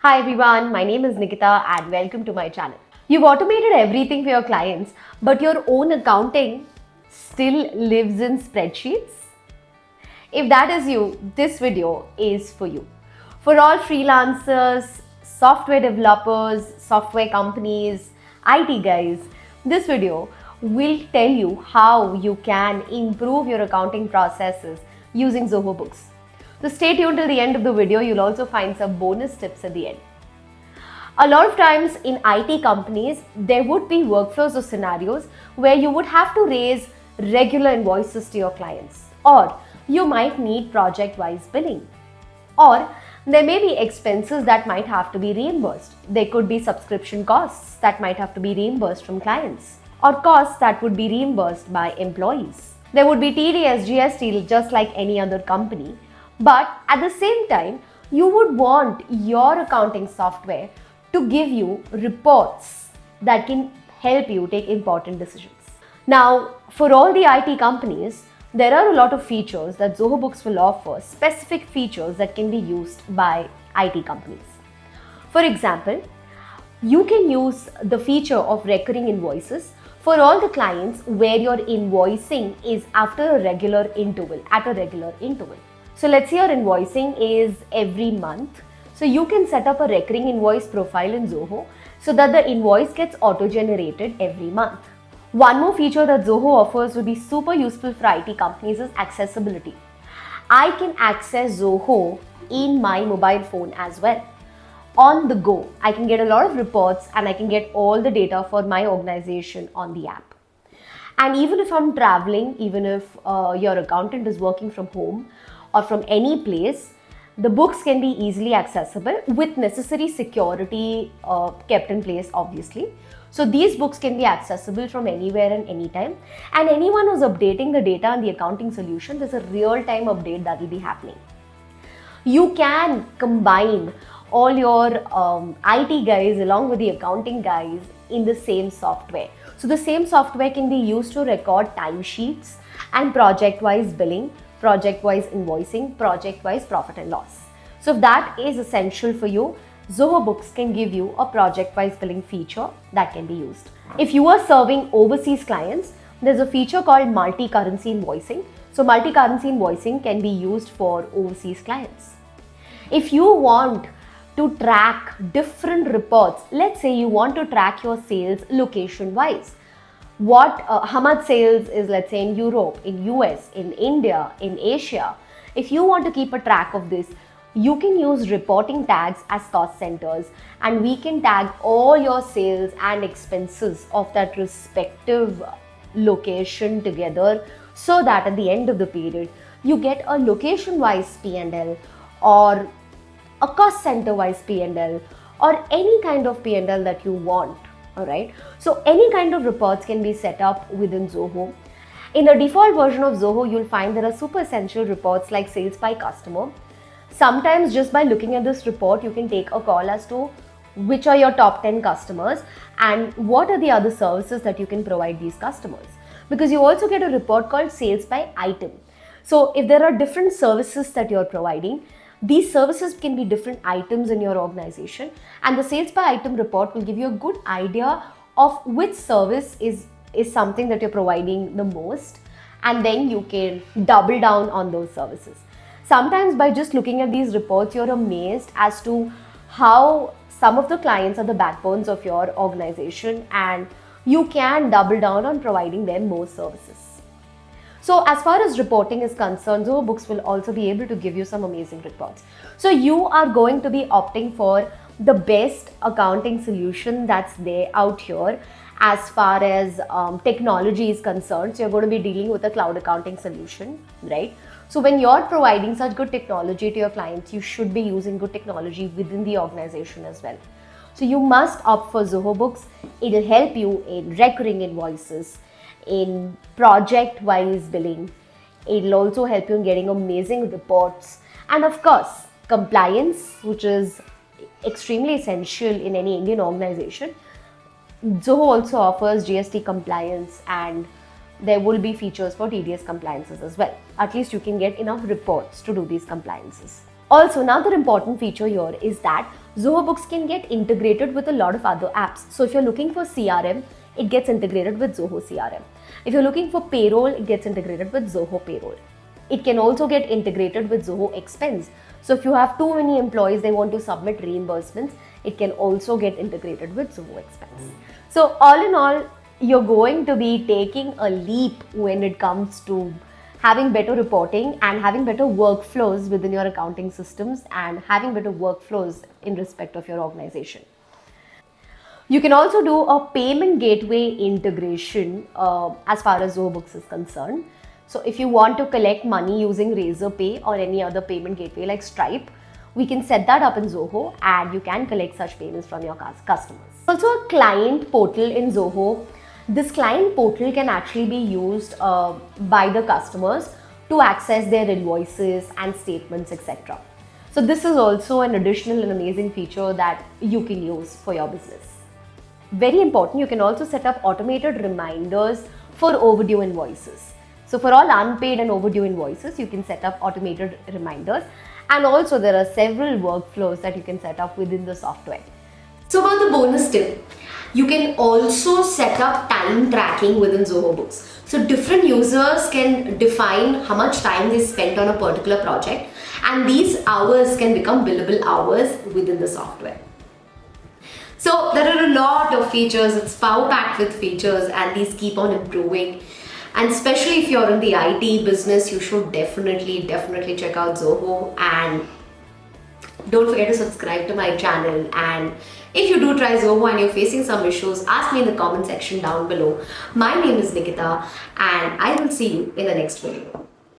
Hi everyone, my name is Nikita and welcome to my channel. You've automated everything for your clients, but your own accounting still lives in spreadsheets? If that is you, this video is for you. For all freelancers, software developers, software companies, IT guys, this video will tell you how you can improve your accounting processes using Zoho Books. So stay tuned till the end of the video. You'll also find some bonus tips at the end. A lot of times in IT companies, there would be workflows or scenarios where you would have to raise regular invoices to your clients, or you might need project-wise billing, or there may be expenses that might have to be reimbursed. There could be subscription costs that might have to be reimbursed from clients, or costs that would be reimbursed by employees. There would be TDS, GST just like any other company, but at the same time, you would want your accounting software to give you reports that can help you take important decisions. Now, for all the IT companies, there are a lot of features that Zoho Books will offer, specific features that can be used by IT companies. For example, you can use the feature of recurring invoices for all the clients where your invoicing is after a regular interval, at a regular interval. So let's say your invoicing is every month. So you can set up a recurring invoice profile in Zoho so that the invoice gets auto-generated every month. One more feature that Zoho offers will be super useful for IT companies is accessibility. I can access Zoho in my mobile phone as well. On the go, I can get a lot of reports and I can get all the data for my organization on the app. And even if I'm traveling, even if your accountant is working from home or from any place, the books can be easily accessible with necessary security kept in place, obviously. So these books can be accessible from anywhere and anytime. And anyone who's updating the data in the accounting solution, there's a real-time update that will be happening. You can combine all your IT guys along with the accounting guys in the same software. So the same software can be used to record timesheets and project-wise billing, project-wise invoicing, project-wise profit and loss. So if that is essential for you, Zoho Books can give you a project-wise billing feature that can be used. If you are serving overseas clients, there's a feature called multi-currency invoicing. So multi-currency invoicing can be used for overseas clients. If you want to track different reports, let's say you want to track your sales location-wise, how much sales is, let's say, in Europe, in US, in India, in Asia. If you want to keep a track of this, you can use reporting tags as cost centers, and we can tag all your sales and expenses of that respective location together so that at the end of the period, you get a location-wise P&L or a cost center-wise P&L or any kind of P&L that you want. Alright, so any kind of reports can be set up within Zoho. In the default version of Zoho, you'll find there are super essential reports like sales by customer. Sometimes just by looking at this report, you can take a call as to which are your top 10 customers and what are the other services that you can provide these customers. Because you also get a report called sales by item. So if there are different services that you're providing, these services can be different items in your organization, and the sales by item report will give you a good idea of which service is something that you're providing the most, and then you can double down on those services. Sometimes by just looking at these reports, you're amazed as to how some of the clients are the backbones of your organization, and you can double down on providing them more services. So as far as reporting is concerned, Zoho Books will also be able to give you some amazing reports. So you are going to be opting for the best accounting solution that's there out here as far as technology is concerned. So you're going to be dealing with a cloud accounting solution, right? So when you're providing such good technology to your clients, you should be using good technology within the organization as well. So you must opt for Zoho Books. It'll help you in recurring invoices, in project-wise billing. It'll also help you in getting amazing reports. And of course, compliance, which is extremely essential in any Indian organization. Zoho also offers GST compliance, and there will be features for TDS compliances as well. At least you can get enough reports to do these compliances. Also, another important feature here is that Zoho Books can get integrated with a lot of other apps. So if you're looking for CRM, it gets integrated with Zoho CRM. If you're looking for payroll, it gets integrated with Zoho Payroll. It can also get integrated with Zoho Expense. So if you have too many employees, they want to submit reimbursements, it can also get integrated with Zoho Expense. So all in all, you're going to be taking a leap when it comes to having better reporting and having better workflows within your accounting systems and having better workflows in respect of your organization. You can also do a payment gateway integration as far as Zoho Books is concerned. So if you want to collect money using Razorpay or any other payment gateway like Stripe, we can set that up in Zoho and you can collect such payments from your customers. Also a client portal in Zoho. This client portal can actually be used by the customers to access their invoices and statements, etc. So this is also an additional and amazing feature that you can use for your business. Very important, you can also set up automated reminders for overdue invoices. So for all unpaid and overdue invoices, you can set up automated reminders. And also there are several workflows that you can set up within the software. So about the bonus tip, you can also set up time tracking within Zoho Books. So different users can define how much time they spent on a particular project, and these hours can become billable hours within the software. So there are a lot of features, it's power packed with features, and these keep on improving. And especially if you're in the IT business, you should definitely check out Zoho, and don't forget to subscribe to my channel. And if you do try Zoho and you're facing some issues, ask me in the comment section down below. My name is Nikita and I will see you in the next video.